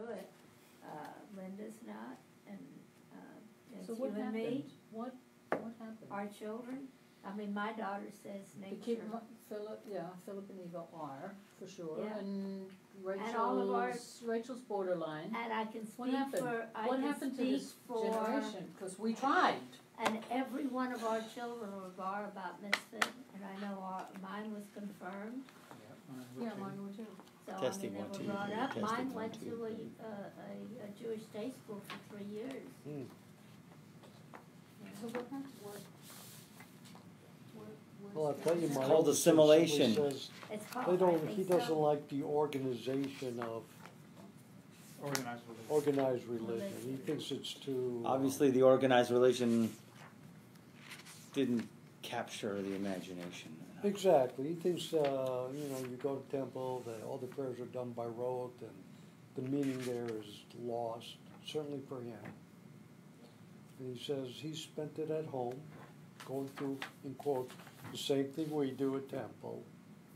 it. Linda's not, and it's So you what and happened? me. What happened? Our children. I mean, my daughter says To keep nature. Philip and Eva are, for sure, Yeah. and And all of our- Rachel's borderline. And I can speak What happened? for. I What can happened to speak this for, generation? Because we tried. And every one of our children were bar about mitzvah, and I know mine was confirmed. Yeah, mine were too. So Testing I mean, one, they two, were brought up. testing Mine one, went two. to a Jewish day school for 3 years. So what happened? Well, I'll tell you, my called oldest son assimilation. simply says It's called. they I don't. think He doesn't so. like the organization of organized religion. He thinks it's too. Obviously, the organized religion didn't capture the imagination. Exactly. He thinks you go to temple, all the prayers are done by rote, and the meaning there is lost. Certainly for him. And he says he spent it at home, going through, in quotes, the same thing we do at temple,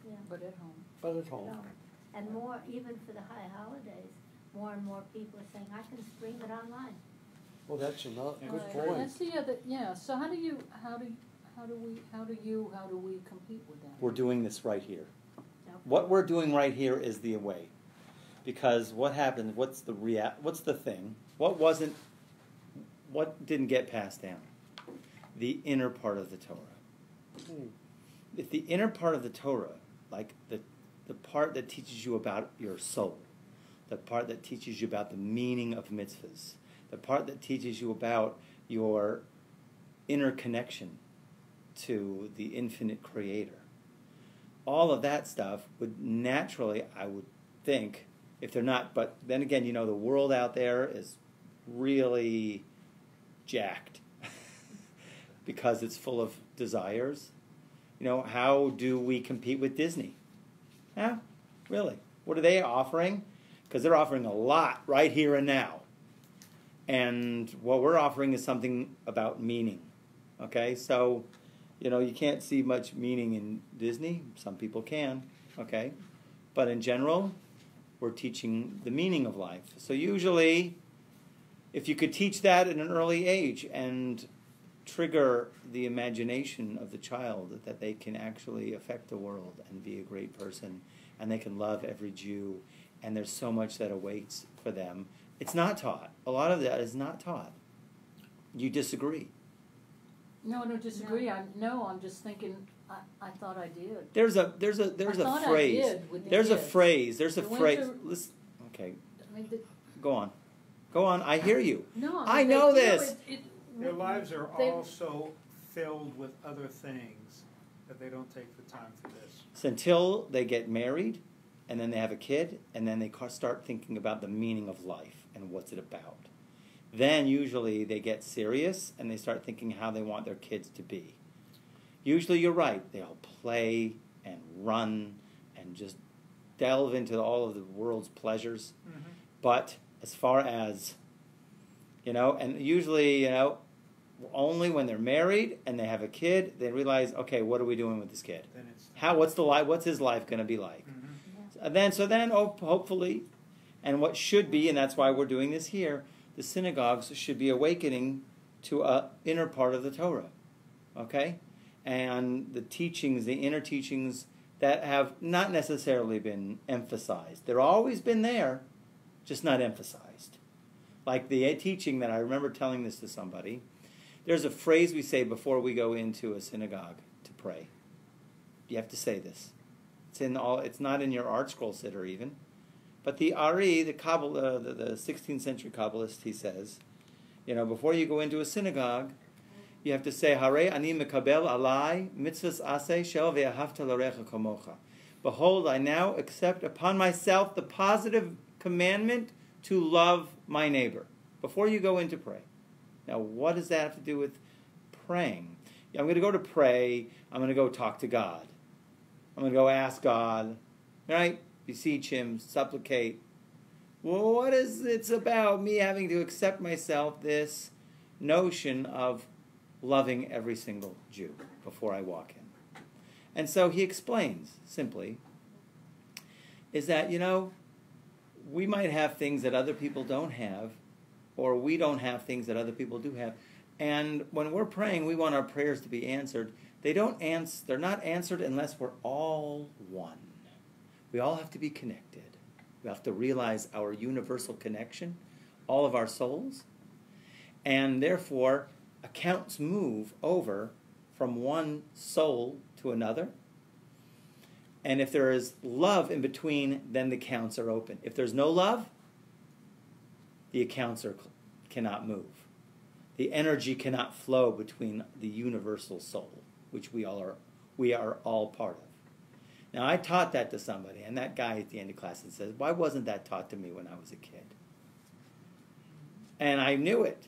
Yeah. But at home. but at home. No. And more, even for the high holidays, more and more people are saying, I can stream it online. Well, that's another good Right. point. That's the other. Yeah. So how do we compete with that? We're doing this right here. Okay. What we're doing right here is the way. Because what happened, what's the thing? What didn't get passed down? The inner part of the Torah. If the inner part of the Torah, like the part that teaches you about your soul, the part that teaches you about the meaning of mitzvahs, the part that teaches you about your inner connection to the infinite creator, all of that stuff would naturally, I would think, if they're not, but then again, the world out there is really jacked because it's full of desires. How do we compete with Disney? Yeah, really. What are they offering? Because they're offering a lot right here and now. And what we're offering is something about meaning. Okay, so, you can't see much meaning in Disney. Some people can, okay? But in general, we're teaching the meaning of life. So usually, if you could teach that at an early age and trigger the imagination of the child that they can actually affect the world and be a great person and they can love every Jew and there's so much that awaits for them. It's not taught. A lot of that is not taught. You disagree. No, I don't disagree. I'm just thinking. I thought I did. There's a phrase. There's a phrase. Listen. Okay. Go on. I hear you. No, I know this. Their lives are also filled with other things that they don't take the time for this. It's until they get married, and then they have a kid, and then they start thinking about the meaning of life and what's it about. Then usually they get serious, and they start thinking how they want their kids to be. Usually you're right. They'll play and run and just delve into all of the world's pleasures. Mm-hmm. But as far as, and usually, only when they're married and they have a kid, they realize, okay, what are we doing with this kid? What's his life going to be like? Mm-hmm. So then, hopefully, and what should be, and that's why we're doing this here, the synagogues should be awakening to an inner part of the Torah, okay? And the teachings, the inner teachings that have not necessarily been emphasized. They've always been there, just not emphasized. Like the teaching that I remember telling this to somebody, there's a phrase we say before we go into a synagogue to pray. You have to say this. It's not in your art scroll sitter even. But the Ari, the 16th century Kabbalist, he says, before you go into a synagogue, you have to say, Hare ani mekabel alai mitzvahs aseh shel ve'ahavta l'recha kamocha. Behold, I now accept upon myself the positive commandment to love my neighbor. Before you go in to pray. Now, what does that have to do with praying? I'm going to go to pray. I'm going to go talk to God. I'm going to go ask God, right? Beseech Him, supplicate. Well, what is it's about me having to accept myself this notion of loving every single Jew before I walk in? And so he explains simply, is that, we might have things that other people don't have, or we don't have things that other people do have. And when we're praying, we want our prayers to be answered. They're not answered unless we're all one. We all have to be connected. We have to realize our universal connection, all of our souls. And therefore, accounts move over from one soul to another. And if there is love in between, then the accounts are open. If there's no love, the accounts cannot move. The energy cannot flow between the universal soul, which we are all part of. Now, I taught that to somebody, and that guy at the end of class says, "Why wasn't that taught to me when I was a kid?" And I knew it.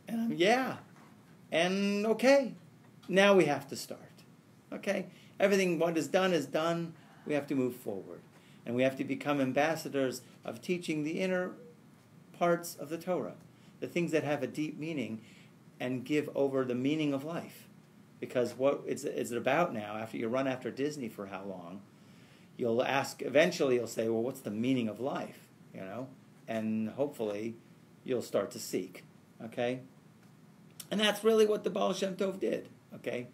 And and okay, now we have to start. Okay? Everything what is done. We have to move forward. And we have to become ambassadors of teaching the inner parts of the Torah, the things that have a deep meaning, and give over the meaning of life. Because what it's about now, after you run after Disney for how long, eventually you'll say, well, what's the meaning of life? You know? And hopefully you'll start to seek. Okay? And that's really what the Baal Shem Tov did. Okay?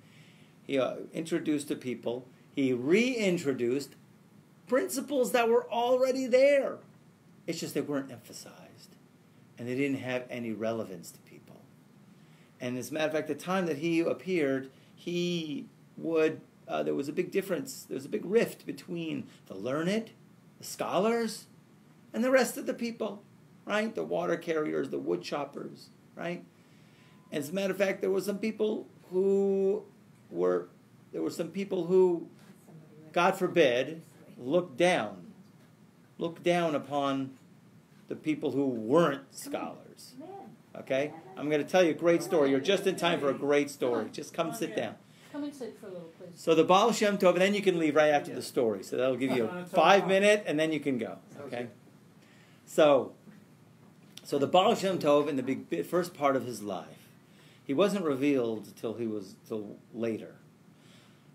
He introduced to people, he reintroduced principles that were already there. It's just they weren't emphasized. And they didn't have any relevance to people. And as a matter of fact, the time that he appeared, there was a big difference, there was a big rift between the learned, the scholars, and the rest of the people, right? The water carriers, the wood choppers, right? As a matter of fact, there were some people who, God forbid, looked down upon the people who weren't scholars. Okay? I'm going to tell you a great story. You're just in time for a great story. Just come sit down. Come and sit for a little, please. So the Baal Shem Tov, and then you can leave right after the story. So that'll give you a 5 minute, and then you can go. Okay? So the Baal Shem Tov, in the first part of his life, he wasn't revealed till later.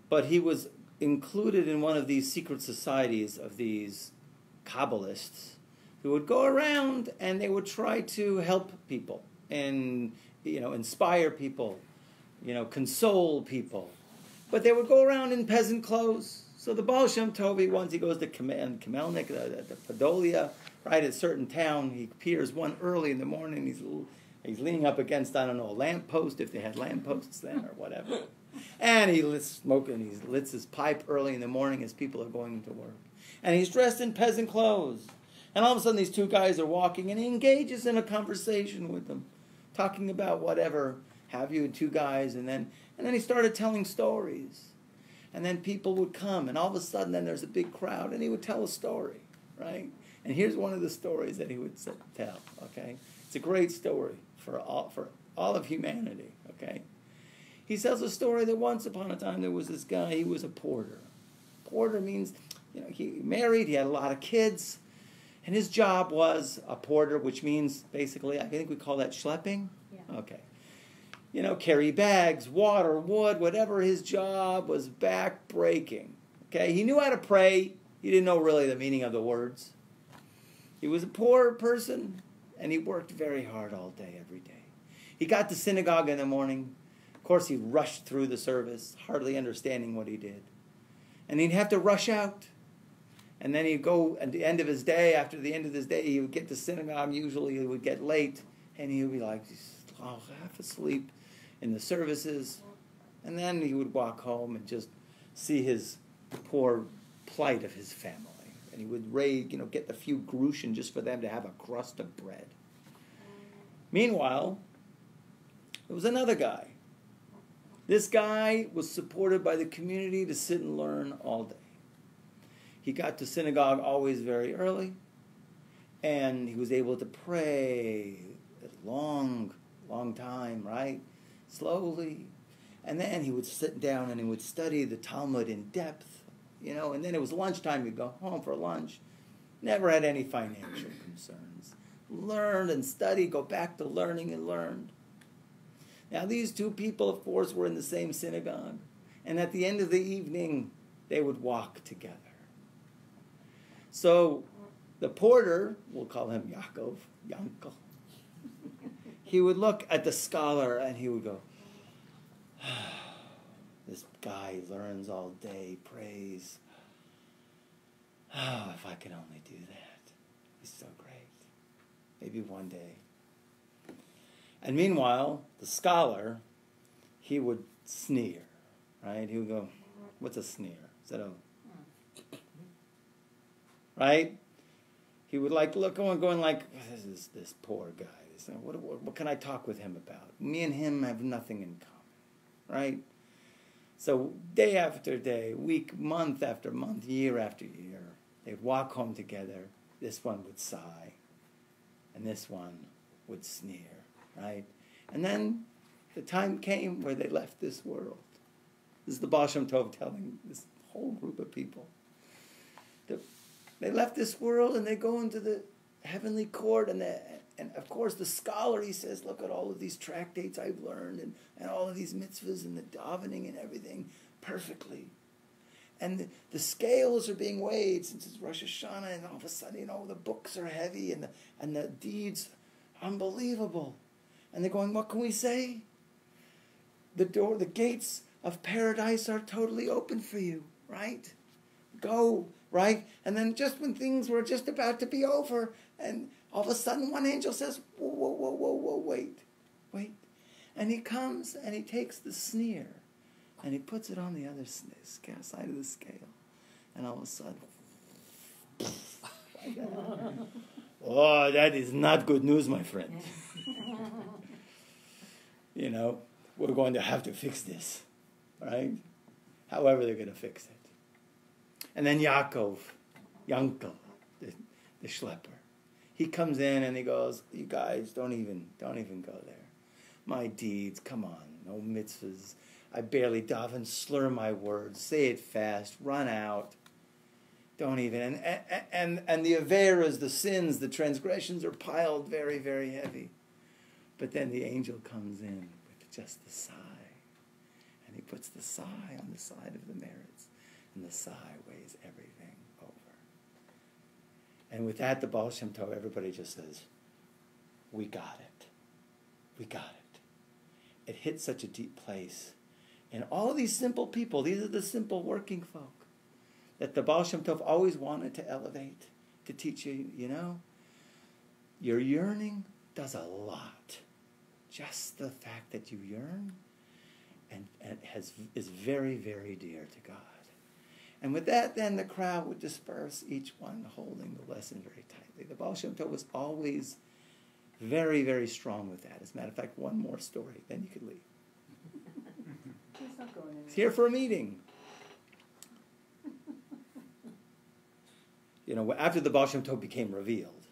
But he was included in one of these secret societies of these Kabbalists who would go around and they would try to help people and, inspire people, console people. But they would go around in peasant clothes. So the Baal Shem Tov, once he goes to Kamelnik, the Podolia, right, at a certain town, he appears one early in the morning, he's leaning up against, I don't know, a lamppost, if they had lampposts then or whatever. And he lit his pipe early in the morning as people are going to work. And he's dressed in peasant clothes. And all of a sudden these two guys are walking and he engages in a conversation with them, talking about whatever have you, two guys, and then he started telling stories. And then people would come, and all of a sudden then there's a big crowd, and he would tell a story, right? And here's one of the stories that he would tell, okay? It's a great story for all of humanity, okay? He tells a story that once upon a time there was this guy, he was a porter. Porter means, he married, he had a lot of kids, and his job was a porter, which means basically, I think we call that schlepping? Yeah. Okay. Carry bags, water, wood, whatever his job was, back-breaking. Okay, he knew how to pray. He didn't know really the meaning of the words. He was a poor person, and he worked very hard all day, every day. He got to synagogue in the morning. Of course, he rushed through the service, hardly understanding what he did. And he'd have to rush out. And then he'd go at the end of his day, after the end of his day, he would get to synagogue. Usually he would get late, and he would be like, half asleep in the services. And then he would walk home and just see his poor plight of his family. And he would get the few grushin just for them to have a crust of bread. Meanwhile, there was another guy. This guy was supported by the community to sit and learn all day. He got to synagogue always very early, and he was able to pray a long time, right? Slowly. And then he would sit down and he would study the Talmud in depth, and then it was lunchtime, he'd go home for lunch. Never had any financial concerns. Learned and studied, go back to learning and learned. Now these two people, of course, were in the same synagogue. And at the end of the evening, they would walk together. So the porter, we'll call him Yaakov, Yankel, he would look at the scholar and he would go, this guy learns all day, prays. Oh, if I could only do that. He's so great. Maybe one day. And meanwhile, the scholar, he would sneer, right? He would go, what's a sneer? Is that a... Right? He would like look going like, this poor guy. What can I talk with him about? Me and him have nothing in common, right? So day after day, week, month after month, year after year, they'd walk home together. This one would sigh, and this one would sneer, right? And then the time came where they left this world. This is the Baal Shem Tov telling this whole group of people. They left this world and they go into the heavenly court, and of course the scholar, he says, look at all of these tractates I've learned and all of these mitzvahs and the davening and everything perfectly. And the scales are being weighed since it's Rosh Hashanah, and all of a sudden, the books are heavy and the deeds unbelievable. And they're going, what can we say? The gates of paradise are totally open for you, right? Go, right? And then just when things were just about to be over, and all of a sudden one angel says, whoa, wait. And he comes and he takes the sneer and he puts it on the other side of the scale. And all of a sudden, oh, that is not good news, my friend. We're going to have to fix this, right? However they're going to fix it. And then Yaakov, Yankel, the schlepper, he comes in and he goes, you guys, don't even go there. My deeds, come on, no mitzvahs. I barely daven, slur my words, say it fast, run out. Don't even. And the averas, the sins, the transgressions are piled very, very heavy. But then the angel comes in with just the sigh. And he puts the sigh on the side of the merits. And the sigh weighs everything over. And with that, the Baal Shem Tov, everybody just says, we got it. We got it. It hit such a deep place. And all these simple people, these are the simple working folk, that the Baal Shem Tov always wanted to elevate, to teach you, your yearning does a lot. Just the fact that you yearn and is very, very dear to God. And with that, then the crowd would disperse, each one holding the lesson very tightly. The Baal Shem Tov was always very, very strong with that. As a matter of fact, one more story, then you could leave. He's not going anywhere. He's here for a meeting. After the Baal Shem Tov became revealed,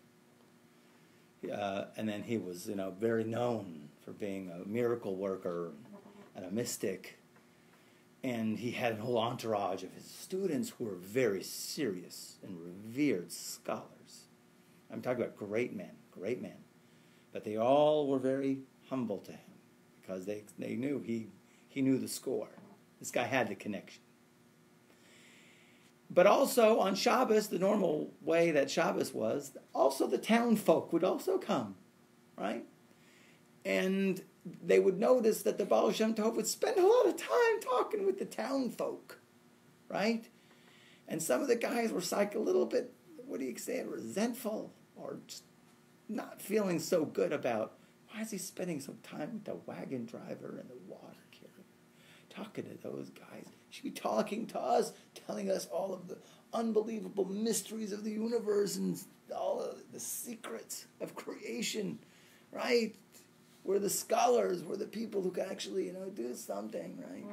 and then he was, very known for being a miracle worker and a mystic. And he had a whole entourage of his students who were very serious and revered scholars. I'm talking about great men. But they all were very humble to him because they knew he knew the score. This guy had the connection. But also on Shabbos, the normal way that Shabbos was, also the town folk would also come, right? And they would notice that the Baal Shem Tov would spend a lot of time talking with the town folk, right? And some of the guys were a little bit, resentful, or just not feeling so good about, why is he spending some time with the wagon driver and the water carrier? Talking to those guys. He should be talking to us, telling us all of the unbelievable mysteries of the universe and all of the secrets of creation, right? We're the scholars, we're the people who can actually, do something, right?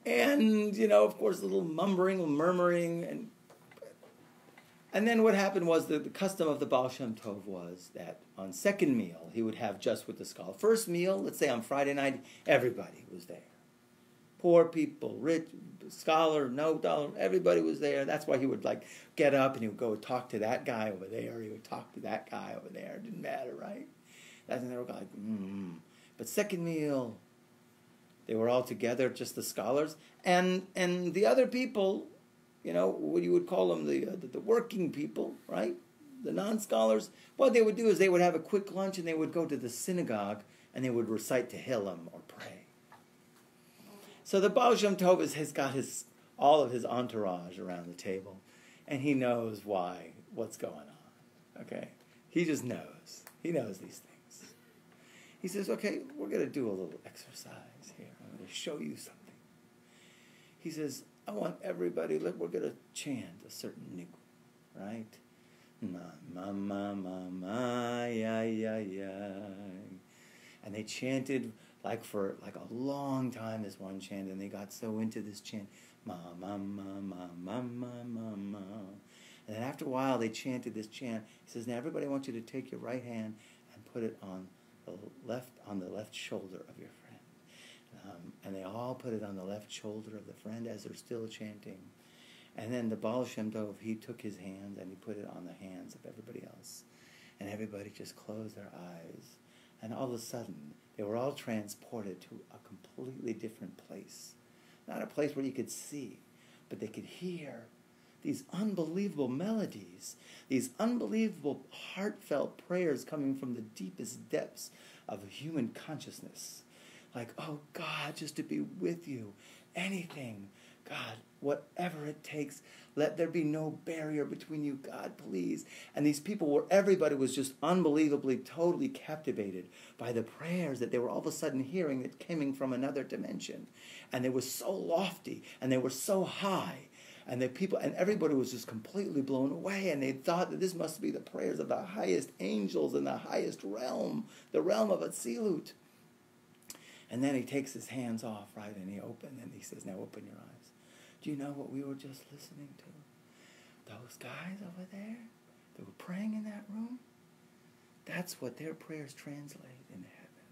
And, of course, a little murmuring. And then what happened was the custom of the Baal Shem Tov was that on second meal, he would have just with the scholar. First meal, let's say on Friday night, everybody was there. Poor people, rich, scholar, no dollar, everybody was there. That's why he would get up and he would go talk to that guy over there. He would talk to that guy over there. It didn't matter, right? That's when they were But second meal, they were all together, just the scholars. And the other people, what you would call them, the working people, right? The non-scholars. What they would do is they would have a quick lunch and they would go to the synagogue and they would recite Tehillim or pray. So the Baal Shem Tov has got all of his entourage around the table, and he knows what's going on. Okay, he just knows. He knows these things. He says, "Okay, we're going to do a little exercise here. I'm going to show you something." He says, "I want everybody. We're going to chant a certain nigun, right? Ma ma ma ma ma ya ya ya." And they chanted for a long time. This one chant, and they got so into this chant, ma ma ma ma ma ma ma ma. And then after a while, they chanted this chant. He says, "Now everybody, I want you to take your right hand and put it on the left shoulder of your friend." And they all put it on the left shoulder of the friend as they're still chanting. And then the Baal Shem Tov, he took his hands and he put it on the hands of everybody else. And everybody just closed their eyes. And all of a sudden, they were all transported to a completely different place. Not a place where you could see, but they could hear these unbelievable melodies, these unbelievable heartfelt prayers coming from the deepest depths of human consciousness. Like, "Oh God, just to be with you, anything, God, whatever it takes, let there be no barrier between you, God, please." And these people everybody was just unbelievably, totally captivated by the prayers that they were all of a sudden hearing that came from another dimension. And they were so lofty, and they were so high, and everybody was just completely blown away, and they thought that this must be the prayers of the highest angels in the highest realm, the realm of Atzilut. And then he takes his hands off, right, and he says, "Now open your eyes. Do you know what we were just listening to? Those guys over there that were praying in that room? That's what their prayers translate in heaven.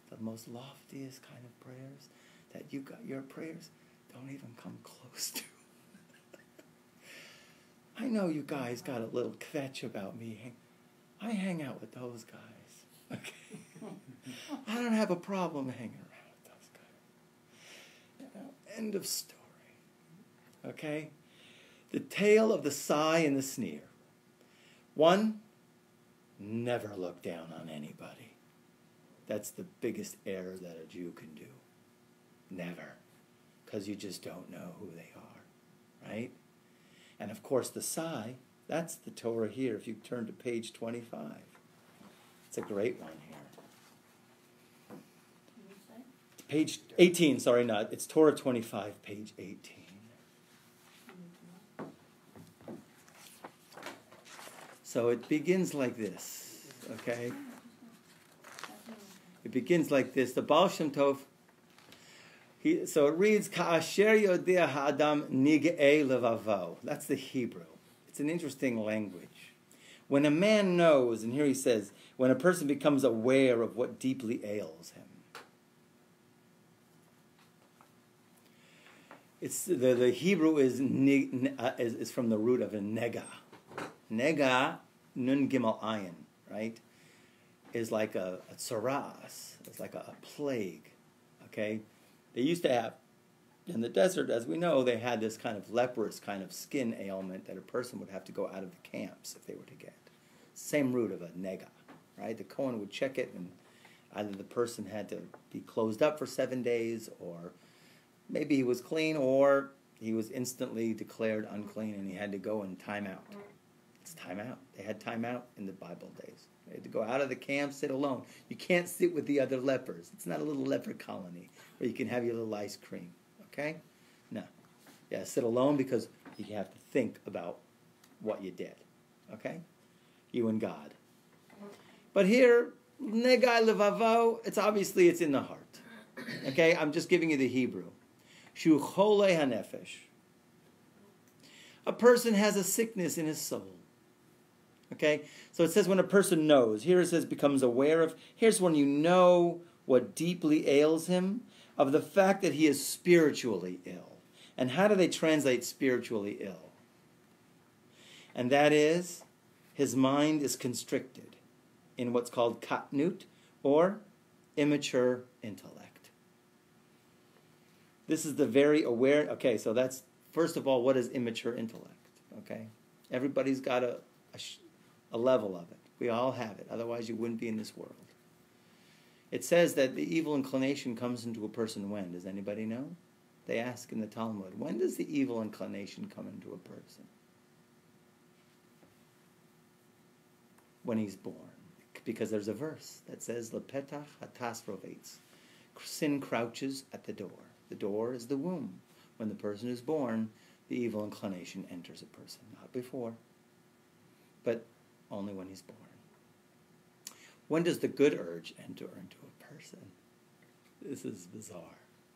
The most loftiest kind of prayers that your prayers don't even come close to." I know you guys got a little kvetch about me. I hang out with those guys, okay? I don't have a problem hanging around with those guys. End of story. Okay? The tale of the sigh and the sneer. One, never look down on anybody. That's the biggest error that a Jew can do. Never. Because you just don't know who they are. Right? And of course the sigh, that's the Torah here. If you turn to page 25. It's a great one here. Page 18, it's Torah 25, page 18. So it begins like this, okay? It begins like this. The Baal Shem Tov, so it reads, Ka'asher yodea ha'adam nig'ei levavo. That's the Hebrew. It's an interesting language. When a man knows, and here he says, when a person becomes aware of what deeply ails him. It's the Hebrew is from the root of a nega. Nega, nun gimel ayin, right? Is like a tsaras. It's like a plague. Okay, they used to have in the desert, as we know, they had this kind of leprous kind of skin ailment that a person would have to go out of the camps if they were to get. Same root of a nega, right? The Cohen would check it, and either the person had to be closed up for 7 days, or maybe he was clean, or he was instantly declared unclean and he had to go in time out. It's time out. They had time out in the Bible days. They had to go out of the camp, sit alone. You can't sit with the other lepers. It's not a little leper colony where you can have your little ice cream. Okay? No. Yeah, sit alone because you have to think about what you did. Okay? You and God. But here, negai levavo, it's in the heart. Okay? I'm just giving you the Hebrew. Shu chole hanefesh. A person has a sickness in his soul. Okay? So it says when a person knows. Here it says becomes aware of. Here's when you know what deeply ails him, of the fact that he is spiritually ill. And how do they translate spiritually ill? And that is, his mind is constricted in what's called katnut, or immature intellect. This is the very aware. Okay, so that's first of all, what is immature intellect? Okay? Everybody's got a level of it. We all have it. Otherwise, you wouldn't be in this world. It says that the evil inclination comes into a person when? Does anybody know? They ask in the Talmud, when does the evil inclination come into a person? When he's born. Because there's a verse that says, Lepetach hatas rovetz. Sin crouches at the door. The door is the womb. When the person is born, the evil inclination enters a person. Not before, but only when he's born. When does the good urge enter into a person? This is bizarre.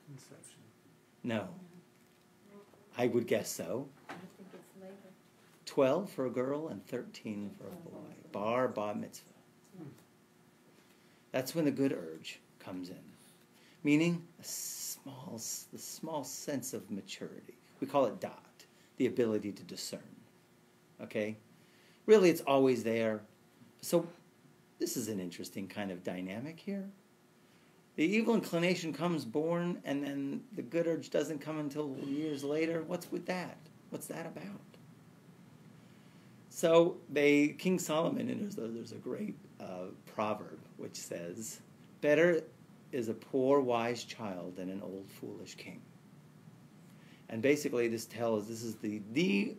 Conception. No. I would guess so. I think it's later. 12 for a girl and 13 for a boy. Bar mitzvah. That's when the good urge comes in. Meaning the small sense of maturity. We call it dot, the ability to discern. Okay? Really, it's always there. So this is an interesting kind of dynamic here. The evil inclination comes born, and then the good urge doesn't come until years later. What's with that? What's that about? So King Solomon, and there's a great proverb which says, better is a poor wise child than an old foolish king. And basically this is the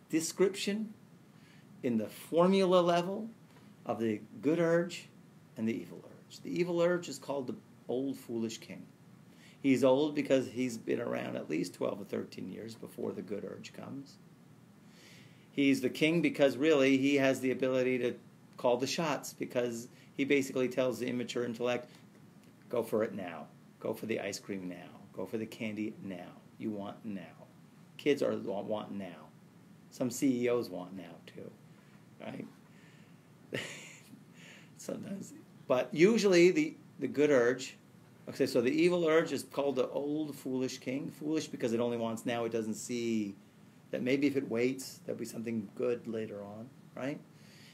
description in the formula level of the good urge and the evil urge. The evil urge is called the old foolish king. He's old because he's been around at least 12 or 13 years before the good urge comes. He's the king because really he has the ability to call the shots, because he basically tells the immature intellect, go for it now. Go for the ice cream now. Go for the candy now. You want now. Kids want now. Some CEOs want now too, right? Sometimes. But usually the good urge, okay, so the evil urge is called the old foolish king. Foolish because it only wants now. It doesn't see that maybe if it waits, there'll be something good later on, right?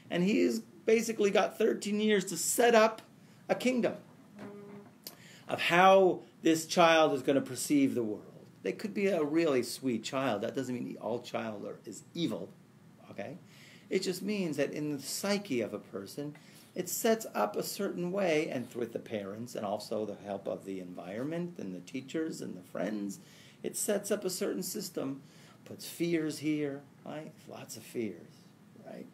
And he's basically got 13 years to set up a kingdom of how this child is going to perceive the world. They could be a really sweet child. That doesn't mean all child is evil, okay? It just means that in the psyche of a person, it sets up a certain way, and with the parents and also the help of the environment and the teachers and the friends, it sets up a certain system, puts fears here, right? Lots of fears, right?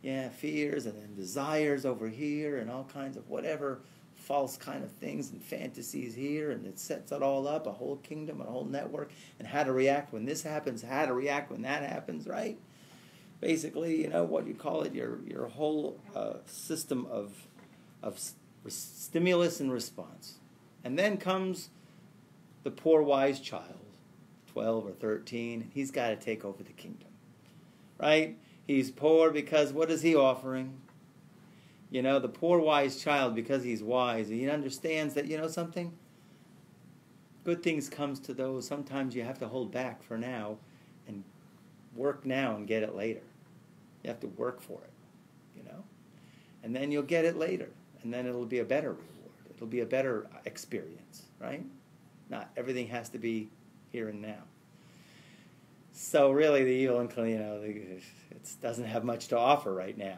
Yeah, fears, and then desires over here, and all kinds of whatever false kind of things and fantasies here, and it sets it all up, a whole kingdom, a whole network, and how to react when this happens, how to react when that happens, right? Basically, what you call it, your whole system of stimulus and response. And then comes the poor wise child, 12 or 13, he's got to take over the kingdom, right? He's poor because what is he offering? The poor wise child, because he's wise, he understands that, something? Good things comes to those. Sometimes you have to hold back for now and work now and get it later. You have to work for it, And then you'll get it later. And then it'll be a better reward. It'll be a better experience, right? Not everything has to be here and now. So really the evil inclination, it doesn't have much to offer right now.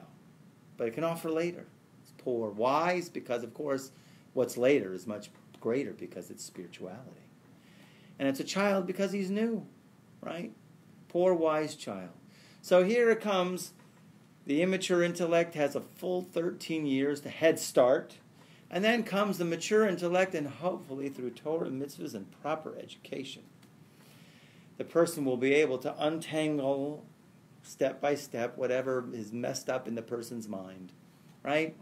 But it can offer later. It's poor wise because, of course, what's later is much greater because it's spirituality. And it's a child because he's new, right? Poor wise child. So here it comes. The immature intellect has a full 13 years to head start. And then comes the mature intellect, and hopefully through Torah, mitzvahs, and proper education, the person will be able to untangle step by step whatever is messed up in the person's mind, right?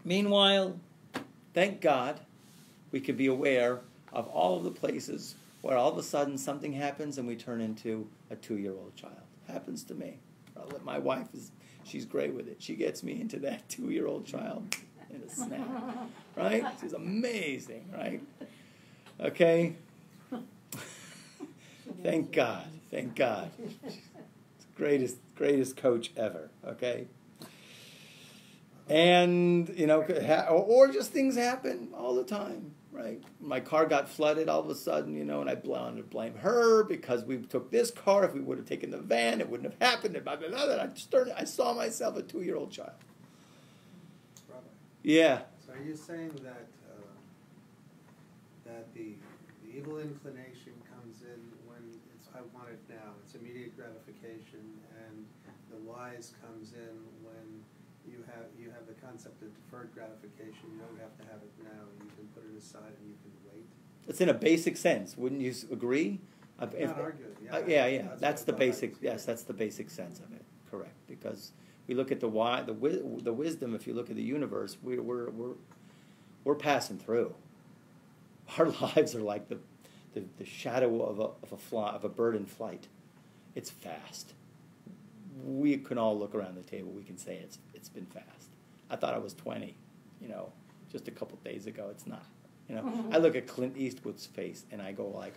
Meanwhile, thank God, we can be aware of all of the places where all of a sudden something happens and we turn into a 2-year-old child. Happens to me. My wife she's great with it. She gets me into that 2-year-old child in a snap, right? She's amazing, right? Okay? Thank God. Thank God. Greatest coach ever, okay? And, or just things happen all the time, right? My car got flooded all of a sudden, you know, and I wanted to blame her because we took this car. If we would have taken the van, it wouldn't have happened. And blah, blah, blah. And I saw myself a 2-year-old child. Rabbi, Yeah. so are you saying that that the evil inclination comes in when it's I want it now, it's immediate gratification, and the wise comes in when you have the concept of deferred gratification. You don't have to have it now. You can put it aside and you can wait. It's in a basic sense. Wouldn't you agree? I'm not arguing. Yeah. That's the basic. Yes, that's the basic sense of it. Correct. Because we look at the wisdom. If you look at the universe, we're passing through. Our lives are like the shadow of a bird in flight. It's fast. We can all look around the table. We can say it's been fast. I thought I was 20, you know, just a couple days ago. It's not. You know, I look at Clint Eastwood's face and I go like,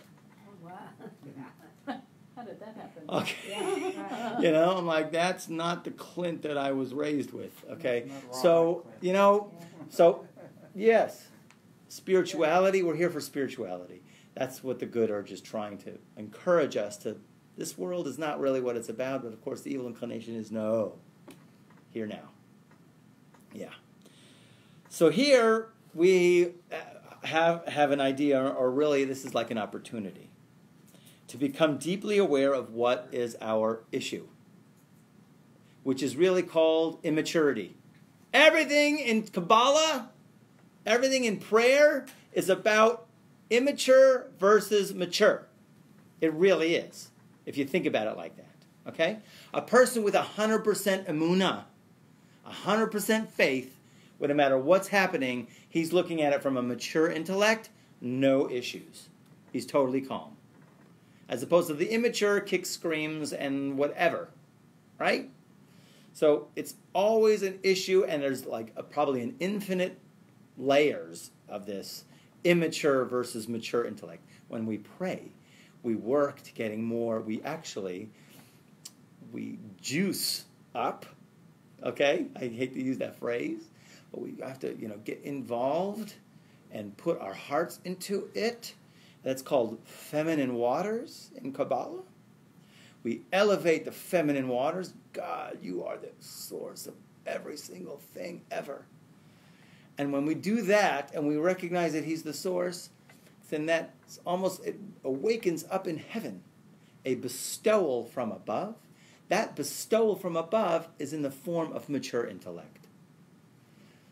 Oh, wow. How did that happen? okay. Yeah, right. You know, I'm like, that's not the Clint that I was raised with. Okay, That's not so Robert Clint. you know, so yes, spirituality. We're here for spirituality. That's what the good are just trying to encourage us to. This world is not really what it's about, but of course the evil inclination is no. Here now. Yeah. So here we have an idea, or really this is like an opportunity, to become deeply aware of what is our issue, which is really called immaturity. Everything in Kabbalah, everything in prayer is about immature versus mature. It really is, if you think about it like that. Okay? A person with 100% emunah, 100% faith, no matter what's happening, he's looking at it from a mature intellect, no issues. He's totally calm. As opposed to the immature, kicks, screams, and whatever. Right? So it's always an issue, and there's like probably an infinite layers of this immature versus mature intellect. When we pray, we work to getting more, we juice up. Okay? I hate to use that phrase, but we have to, get involved and put our hearts into it. That's called feminine waters in Kabbalah. We elevate the feminine waters. God, you are the source of every single thing ever. And when we do that and we recognize that he's the source, then it awakens up in heaven a bestowal from above. That bestowal from above is in the form of mature intellect.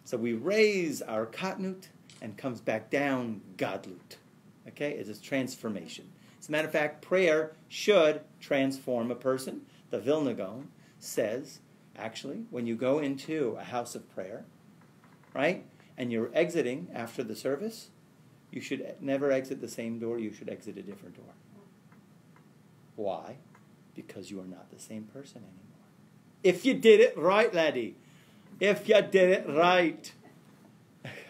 So we raise our katnut and comes back down gadlut. Okay, it's a transformation. As a matter of fact, prayer should transform a person. The Vilna Gaon says, actually, when you go into a house of prayer, right, and you're exiting after the service, you should never exit the same door. You should exit a different door. Why? Because you are not the same person anymore. If you did it right, laddie. If you did it right.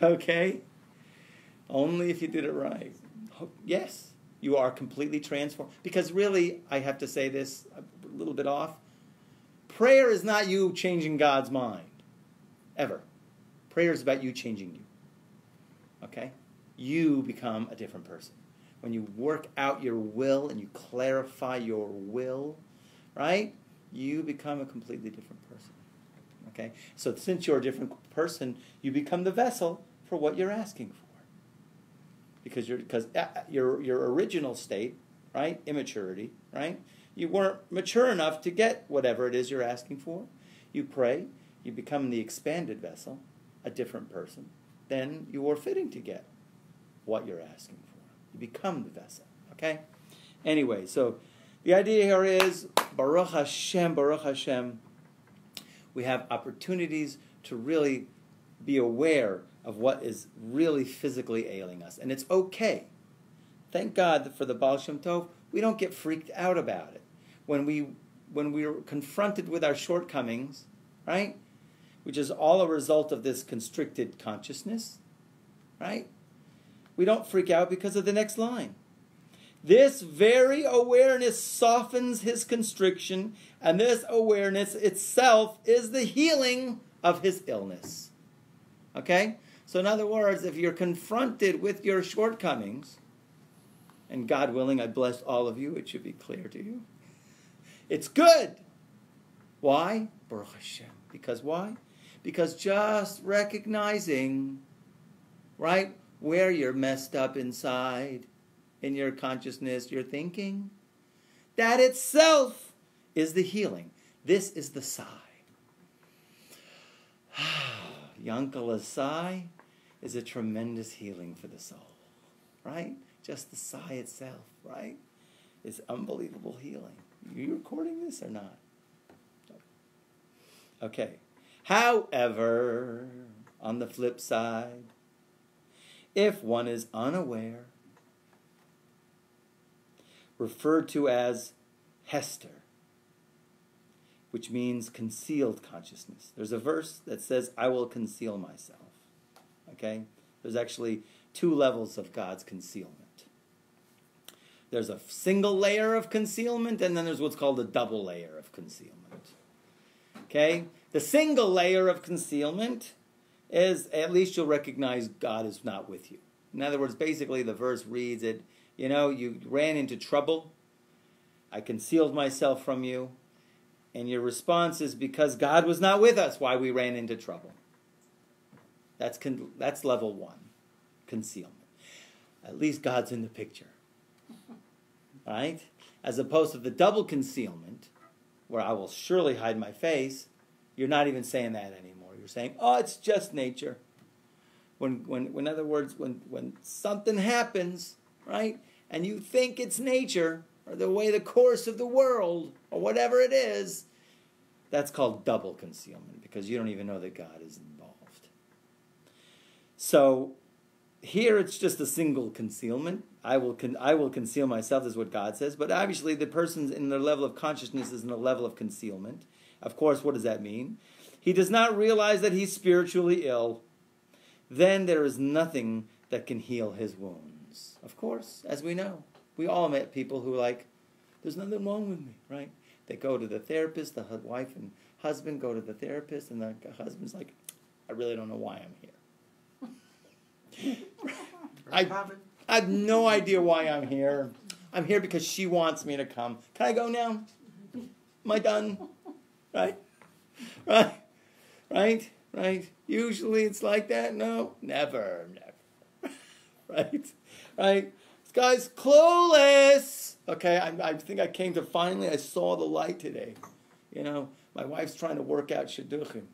Okay? Only if you did it right. Yes, you are completely transformed. Because really, I have to say this a little bit off. Prayer is not you changing God's mind. Ever. Prayer is about you changing you. Okay? You become a different person. When you work out your will and you clarify your will, right? You become a completely different person. Okay? So since you're a different person, you become the vessel for what you're asking for. Because your original state, right? Immaturity, right? You weren't mature enough to get whatever it is you're asking for. You pray, you become the expanded vessel, a different person. Then you are fitting to get what you're asking for. You become the vessel. Okay? Anyway, so the idea here is Baruch Hashem, we have opportunities to really be aware of what is really physically ailing us. And it's okay. Thank God for the Baal Shem Tov, we don't get freaked out about it. When we're confronted with our shortcomings, right, which is all a result of this constricted consciousness, right, we don't freak out because of the next line. This very awareness softens his constriction, and this awareness itself is the healing of his illness. Okay? So in other words, if you're confronted with your shortcomings, and God willing, I bless all of you, it should be clear to you. It's good. Why? Baruch Hashem. Because why? Because just recognizing, right, where you're messed up inside, in your consciousness, your thinking, that itself is the healing. This is the sigh. Yankala's sigh is a tremendous healing for the soul, right? Just the sigh itself, right, is unbelievable healing. You recording this or not? Okay. However, on the flip side, if one is unaware, referred to as Hester, which means concealed consciousness. There's a verse that says, I will conceal myself. Okay? There's actually 2 levels of God's concealment. There's a single layer of concealment, and then there's what's called a double layer of concealment. Okay? The single layer of concealment is, at least you'll recognize God is not with you. In other words, basically the verse reads it, you ran into trouble, I concealed myself from you, and your response is because God was not with us, why we ran into trouble. That's level 1, concealment. At least God's in the picture. Right? As opposed to the double concealment, where I will surely hide my face, you're not even saying that anymore. You're saying, oh, it's just nature. In other words, when something happens, right, and you think it's nature, or the way the course of the world, or whatever it is, that's called double concealment, because you don't even know that God is involved. So, here it's just a single concealment. I will conceal myself, is what God says. But obviously the person's in their level of consciousness is in a level of concealment. Of course, what does that mean? He does not realize that he's spiritually ill. Then there is nothing that can heal his wounds. Of course, as we know. We all met people who there's nothing wrong with me, right? They go to the therapist, the wife and husband go to the therapist, and the husband's like, I really don't know why I'm here. I have no idea why I'm here. I'm here because she wants me to come. Can I go now? Am I done? Right? Right? Usually it's like that. No, never. Right? This guy's clueless. Okay, I think I came to finally, I saw the light today. My wife's trying to work out shidduchim.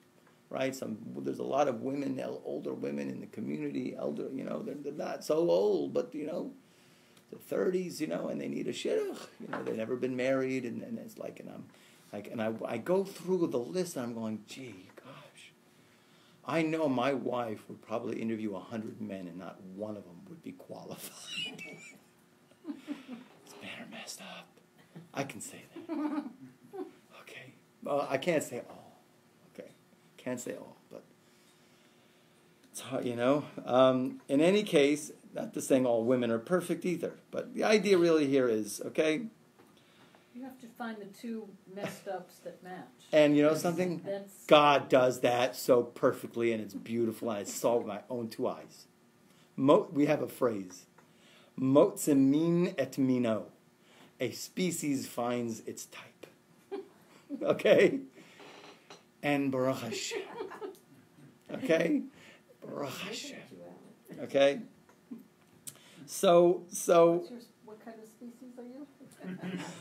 Right? There's a lot of women, older women in the community, they're not so old, but, the 30s, and they need a shidduch. They've never been married, and it's like, I go through the list, and I'm going, gee, gosh, I know my wife would probably interview 100 men, and not one of them would be qualified. This men are messed up. I can say that. Okay. Well, I can't say all. Can't say all, but it's hard, In any case, not to saying all women are perfect either, but the idea really here is, okay? You have to find the 2 messed ups that match. And you know something? God does that so perfectly, and it's beautiful, and I saw with my own 2 eyes. We have a phrase, Motzemin et mino. A species finds its type. Okay? And Baruch Hashem. Okay? Baruch Hashem. Okay? So. What kind of species are you? I'm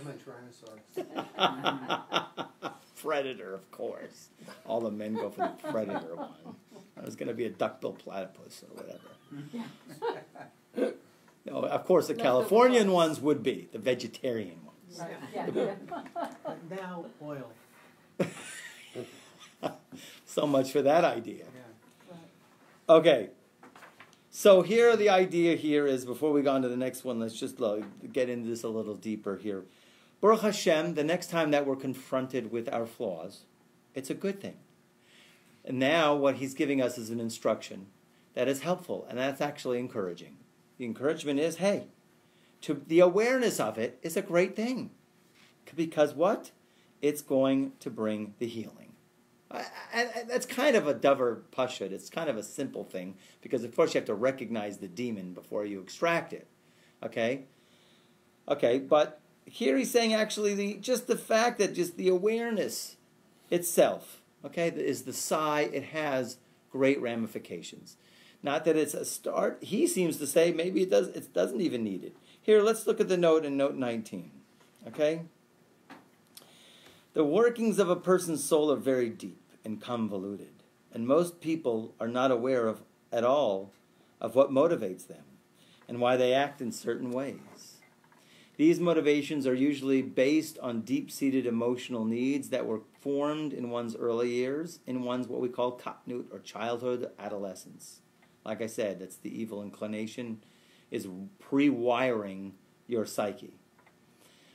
a Tyrannosaurus. Predator, of course. All the men go for the predator one. I was going to be a duck-billed platypus or whatever. No, of course, the Californian ones would be the vegetarian ones. Right. Yeah. But now oil. So much for that idea. Yeah. Okay. So here the idea here is, before we go on to the next one, let's just get into this a little deeper here. Baruch Hashem, the next time that we're confronted with our flaws, it's a good thing. And now what he's giving us is an instruction that is helpful, and that's actually encouraging. The encouragement is, hey, the awareness of it is a great thing. Because what? It's going to bring the healing. and that's kind of a davar pashut. It's kind of a simple thing because of course you have to recognize the demon before you extract it. Okay, but here he's saying actually just the fact that just the awareness itself, okay, is the sigh. It has great ramifications. Not that it's a start. He seems to say maybe it does. It doesn't even need it. Here, let's look at the note in note 19. Okay. The workings of a person's soul are very deep and convoluted, and most people are not aware of at all of what motivates them and why they act in certain ways. These motivations are usually based on deep-seated emotional needs that were formed in one's early years, in one's what we call katnut, or childhood, adolescence. Like I said, that's the evil inclination, is pre-wiring your psyche.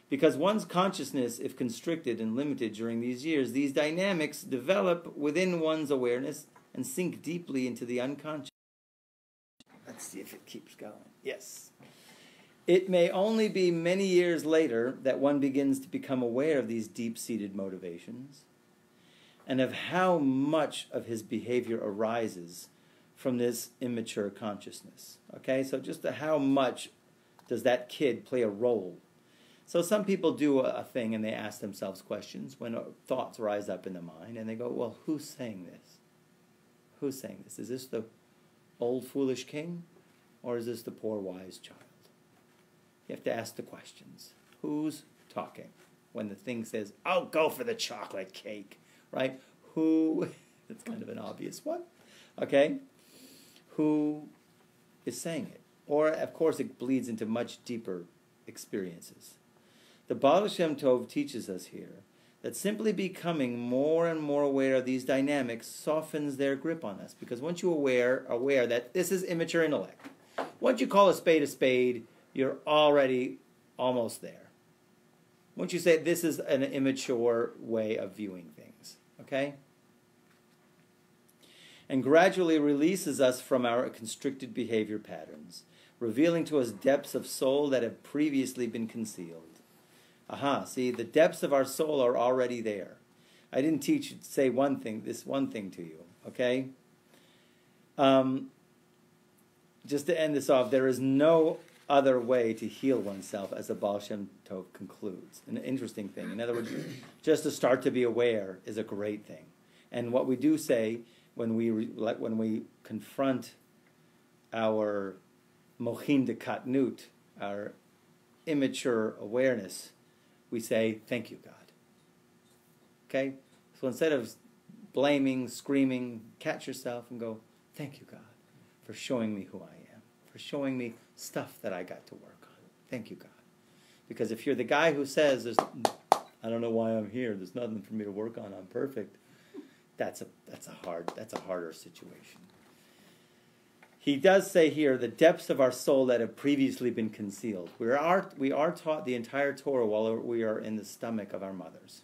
Because one's consciousness, if constricted and limited during these years, these dynamics develop within one's awareness and sink deeply into the unconscious. Let's see if it keeps going. Yes. It may only be many years later that one begins to become aware of these deep-seated motivations and of how much of his behavior arises from this immature consciousness. Okay, so just how much does that kid play a role? So some people do a thing and they ask themselves questions when thoughts rise up in the mind and they go, well, who's saying this? Who's saying this? Is this the old foolish king or is this the poor wise child? You have to ask the questions. Who's talking when the thing says, oh, go for the chocolate cake, right? Who, that's kind of an obvious one, okay? Who is saying it? Or, of course, it bleeds into much deeper experiences. The Baal Shem Tov teaches us here that simply becoming more and more aware of these dynamics softens their grip on us. Because once you're aware that this is immature intellect, once you call a spade, you're already almost there. Once you say this is an immature way of viewing things, okay? And gradually releases us from our constricted behavior patterns, revealing to us depths of soul that have previously been concealed. Aha, see, the depths of our soul are already there. I didn't say this one thing to you, okay? Just to end this off, there is no other way to heal oneself, as the Baal Shem Tov concludes. An interesting thing. In other words, just to start to be aware is a great thing. And what we do say when we confront our mochin de katnut, our immature awareness, we say, thank you, God. Okay? So instead of blaming, screaming, catch yourself and go, thank you, God, for showing me who I am, for showing me stuff that I got to work on. Thank you, God. Because if you're the guy who says, I don't know why I'm here, there's nothing for me to work on, I'm perfect, that's a harder situation. He does say here, the depths of our soul that have previously been concealed. We are taught the entire Torah while we are in the stomach of our mothers.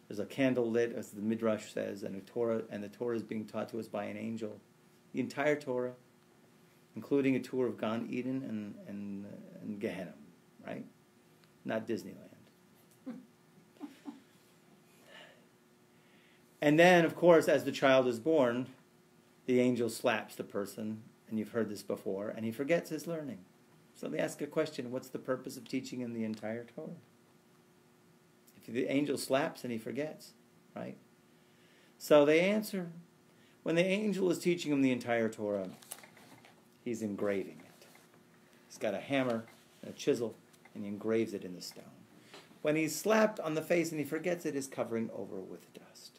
There's a candle lit, as the Midrash says, and the Torah is being taught to us by an angel. The entire Torah, including a tour of Gan Eden and Gehenna, right? Not Disneyland. And then, of course, as the child is born, the angel slaps the person, and you've heard this before, and he forgets his learning. So they ask a question, what's the purpose of teaching him the entire Torah? If the angel slaps and he forgets, right? So they answer, when the angel is teaching him the entire Torah, he's engraving it. He's got a hammer and a chisel, and he engraves it in the stone. When he's slapped on the face and he forgets it, is covering over with dust.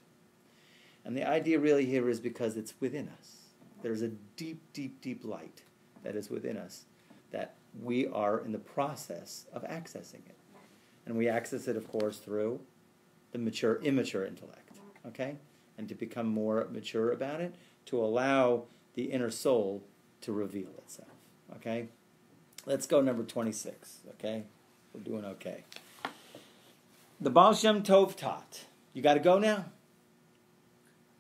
And the idea really here is because it's within us. There's a deep, deep, deep light that is within us that we are in the process of accessing it. And we access it, of course, through the immature intellect, okay? And to become more mature about it, to allow the inner soul to reveal itself, okay? Let's go number 26, okay? We're doing okay. The Baal Shem Tov taught. You got to go now?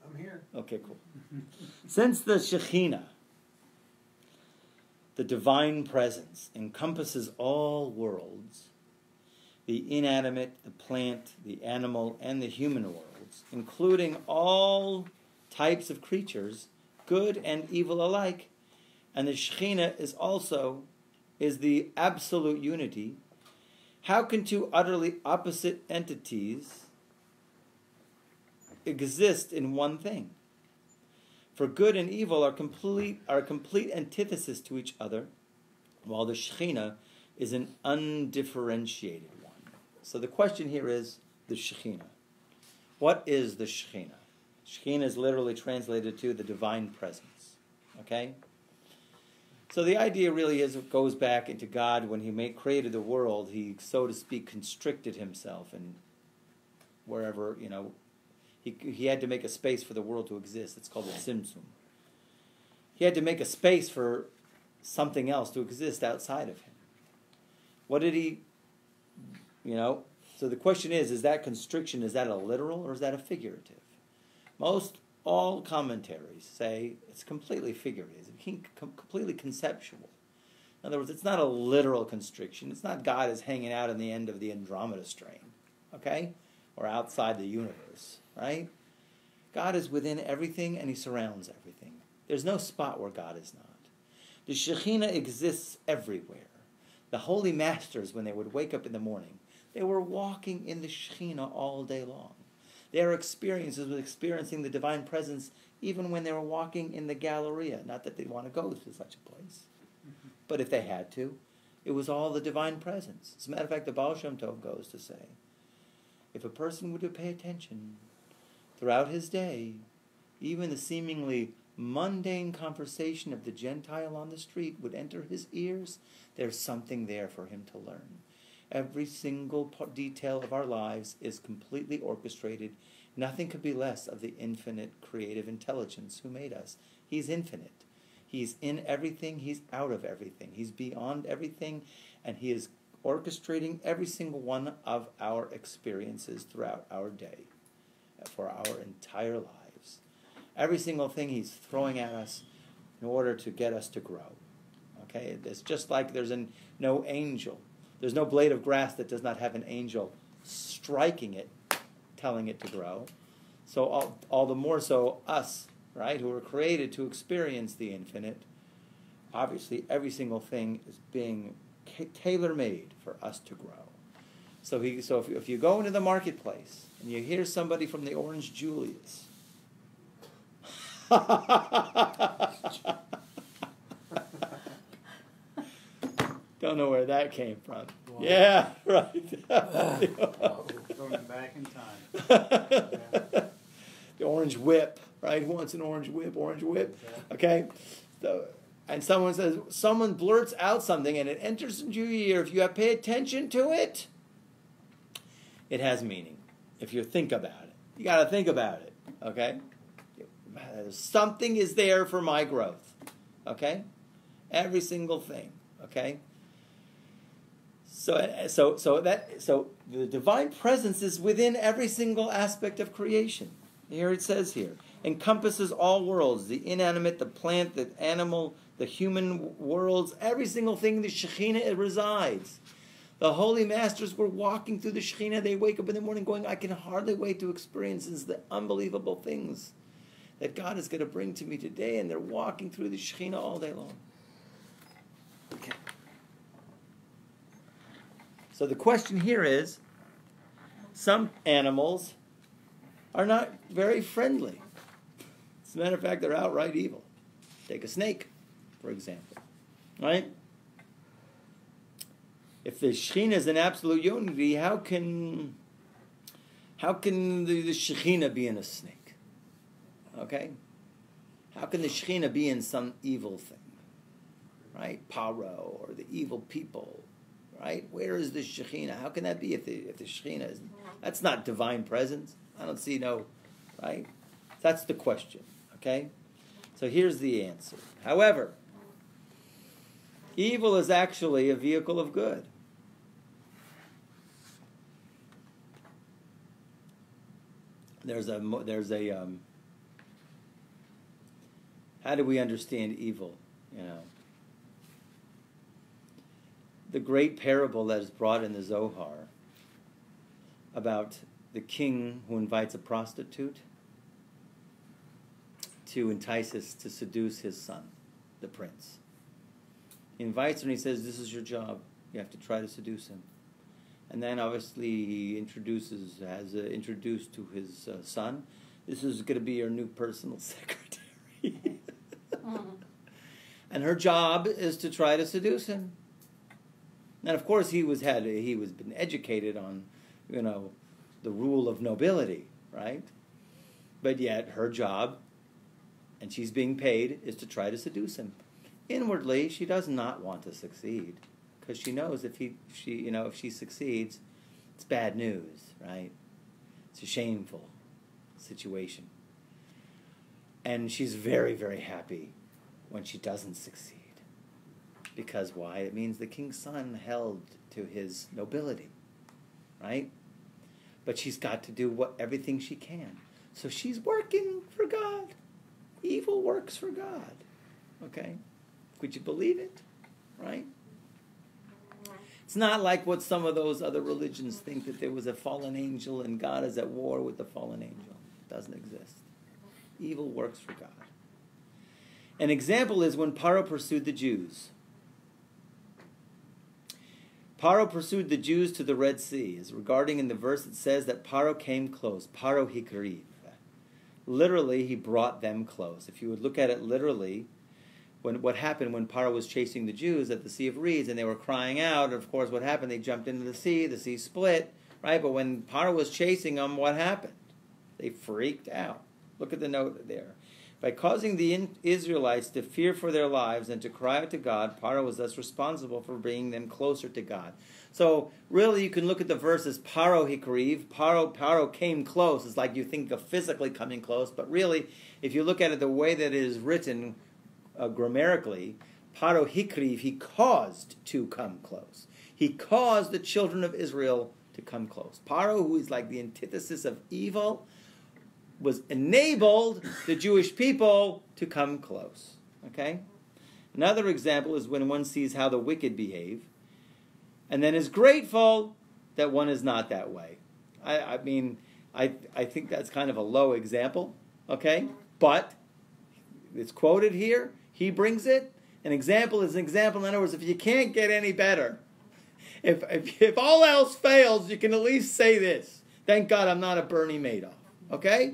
I'm here. Okay, cool. Since the Shekhinah, the divine presence, encompasses all worlds, the inanimate, the plant, the animal, and the human world, worlds, including all types of creatures, good and evil alike, and the Shekhinah is the absolute unity, how can two utterly opposite entities exist in one thing? For good and evil are a complete antithesis to each other, while the Shekhinah is an undifferentiated one. So the question here is the Shekhinah. What is the Shekhinah? Shekhinah is literally translated to the divine presence. Okay? So the idea really is, it goes back into God. When He created the world, He, so to speak, constricted Himself, and wherever, He had to make a space for the world to exist. It's called a tzimtzum. He had to make a space for something else to exist outside of Him. What did He, So the question is that constriction, is that a literal or is that a figurative? All commentaries say it's completely figurative, completely conceptual. In other words, it's not a literal constriction. It's not God is hanging out in the end of the Andromeda strain, okay? Or outside the universe, right? God is within everything and He surrounds everything. There's no spot where God is not. The Shekhinah exists everywhere. The holy masters, when they would wake up in the morning, they were walking in the Shekhinah all day long. Their experiences was experiencing the divine presence even when they were walking in the Galleria. Not that they'd want to go to such a place. But if they had to, it was all the divine presence. As a matter of fact, the Baal Shem Tov goes to say, if a person were to pay attention throughout his day, even the seemingly mundane conversation of the Gentile on the street would enter his ears, there's something there for him to learn. Every single detail of our lives is completely orchestrated. Nothing could be less of the infinite creative intelligence who made us. He's infinite. He's in everything. He's out of everything. He's beyond everything. And He is orchestrating every single one of our experiences throughout our day for our entire lives. Every single thing He's throwing at us in order to get us to grow. Okay? It's just like there's no angel. There's no blade of grass that does not have an angel striking it, telling it to grow. So all the more so us, right, who are created to experience the infinite. Obviously, every single thing is being tailor-made for us to grow. So if you go into the marketplace and you hear somebody from the Orange Julius, don't know where that came from. Wow. Yeah, right. Going back in time. The orange whip, right? Who wants an orange whip? Orange whip. Okay. So, and someone blurts out something and it enters into your ear. If you pay attention to it, it has meaning. If you think about it. You got to think about it. Okay? Something is there for my growth. Okay? Every single thing. Okay? So the divine presence is within every single aspect of creation. Here it says here, encompasses all worlds, the inanimate, the plant, the animal, the human worlds, every single thing the Shekhinah resides. The holy masters were walking through the Shekhinah. They wake up in the morning going, I can hardly wait to experience the unbelievable things that God is going to bring to me today. And they're walking through the Shekhinah all day long. Okay. So the question here is, some animals are not very friendly. As a matter of fact, they're outright evil. Take a snake, for example. Right? If the Shekhinah is an absolute unity, how can the Shekhinah be in a snake? Okay? How can the Shekhinah be in some evil thing? Right? Paro, or the evil people. Right? Where is the Shekhinah? How can that be if the Shekhinah is... That's not divine presence. I don't see no... Right? That's the question. Okay? So here's the answer. However, evil is actually a vehicle of good. There's a how do we understand evil? The great parable that is brought in the Zohar about the king who invites a prostitute to entice us to seduce his son, the prince. He invites her and he says, this is your job. You have to try to seduce him. And then obviously he has introduced to his son, this is going to be your new personal secretary. And her job is to try to seduce him. And of course he was been educated on, the rule of nobility, right? But yet her job, and she's being paid, is to try to seduce him. Inwardly, she does not want to succeed, because she knows if she succeeds, it's bad news, right? It's a shameful situation. And she's very, very happy when she doesn't succeed. Because why? It means the king's son held to his nobility, right? But she's got to do everything she can. So she's working for God. Evil works for God. Okay? Could you believe it? Right? It's not like what some of those other religions think, that there was a fallen angel and God is at war with the fallen angel. It doesn't exist. Evil works for God. An example is when Paro pursued the Jews. Paro pursued the Jews to the Red Sea. As regarding in the verse, it says that Paro came close. Paro hikriv. Literally, he brought them close. If you would look at it literally, what happened when Paro was chasing the Jews at the Sea of Reeds and they were crying out, of course, what happened? They jumped into the sea split, right? But when Paro was chasing them, what happened? They freaked out. Look at the note there. By causing the Israelites to fear for their lives and to cry out to God, Paro was thus responsible for bringing them closer to God. So really you can look at the verse as Paro hikriv. Paro came close. It's like you think of physically coming close, but really if you look at it the way that it is written grammatically, Paro hikriv, he caused to come close. He caused the children of Israel to come close. Paro, who is like the antithesis of evil, was enabled the Jewish people to come close. Okay? Another example is when one sees how the wicked behave and then is grateful that one is not that way. I think that's kind of a low example, okay? But it's quoted here. He brings it. An example is an example. In other words, if you can't get any better, if all else fails, you can at least say this. Thank God I'm not a Bernie Madoff, okay?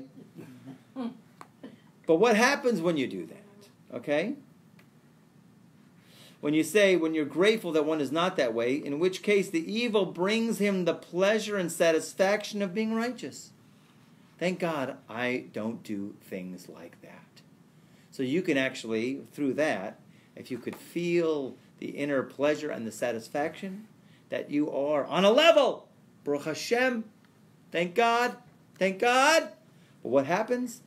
But what happens when you do that? Okay? When you're grateful that one is not that way, in which case the evil brings him the pleasure and satisfaction of being righteous. Thank God I don't do things like that. So you can actually, through that, if you could feel the inner pleasure and the satisfaction, that you are on a level. Baruch Hashem. Thank God. Thank God. But what happens?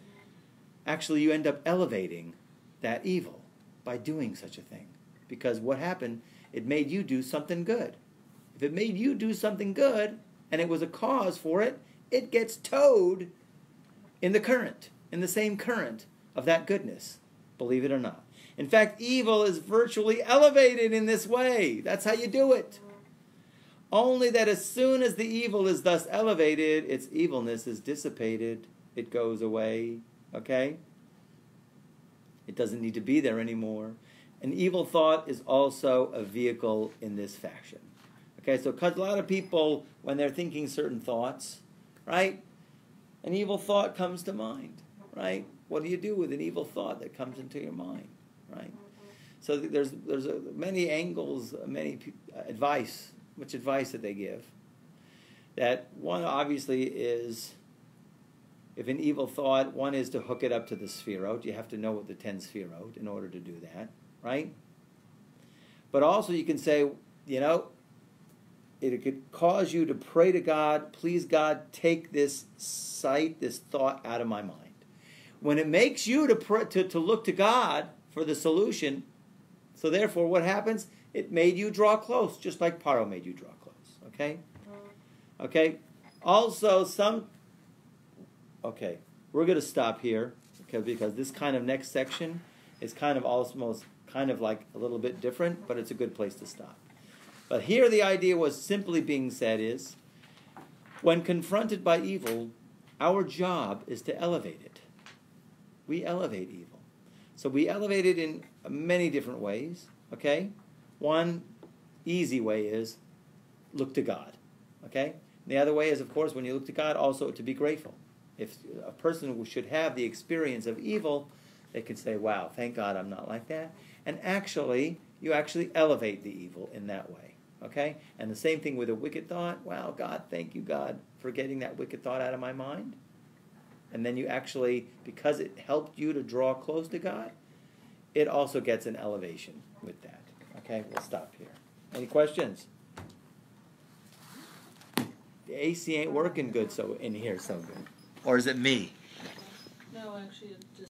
Actually, you end up elevating that evil by doing such a thing. Because what happened, it made you do something good. If it made you do something good, and it was a cause for it, it gets towed in the current, in the same current of that goodness, believe it or not. In fact, evil is virtually elevated in this way. That's how you do it. Only that as soon as the evil is thus elevated, its evilness is dissipated. It goes away. Okay? It doesn't need to be there anymore. An evil thought is also a vehicle in this fashion. Okay, so because a lot of people, when they're thinking certain thoughts, right, an evil thought comes to mind, right? What do you do with an evil thought that comes into your mind, right? So there's many angles, much advice that they give. That one obviously is, if an evil thought, one is to hook it up to the sphirot. You have to know what the 10 sphirot in order to do that, right? But also you can say, it could cause you to pray to God, please God, take this sight, this thought out of my mind. When it makes you to look to God for the solution, so therefore what happens? It made you draw close, just like Paro made you draw close, okay? Okay? Also, we're going to stop here, because this kind of next section is kind of almost kind of like a little bit different, but it's a good place to stop. But here the idea was simply being said is, When confronted by evil, our job is to elevate it. We elevate evil. So we elevate it in many different ways, okay? One easy way is look to God, okay? The other way is, of course, when you look to God, also to be grateful. If a person should have the experience of evil, they can say, wow, thank God I'm not like that. And actually, you actually elevate the evil in that way, okay? And the same thing with a wicked thought. Wow, God, thank you, God, for getting that wicked thought out of my mind. And then you actually, because it helped you to draw close to God, it also gets an elevation with that. Okay, we'll stop here. Any questions? The AC ain't working good in here so good. Or is it me? No, actually, it just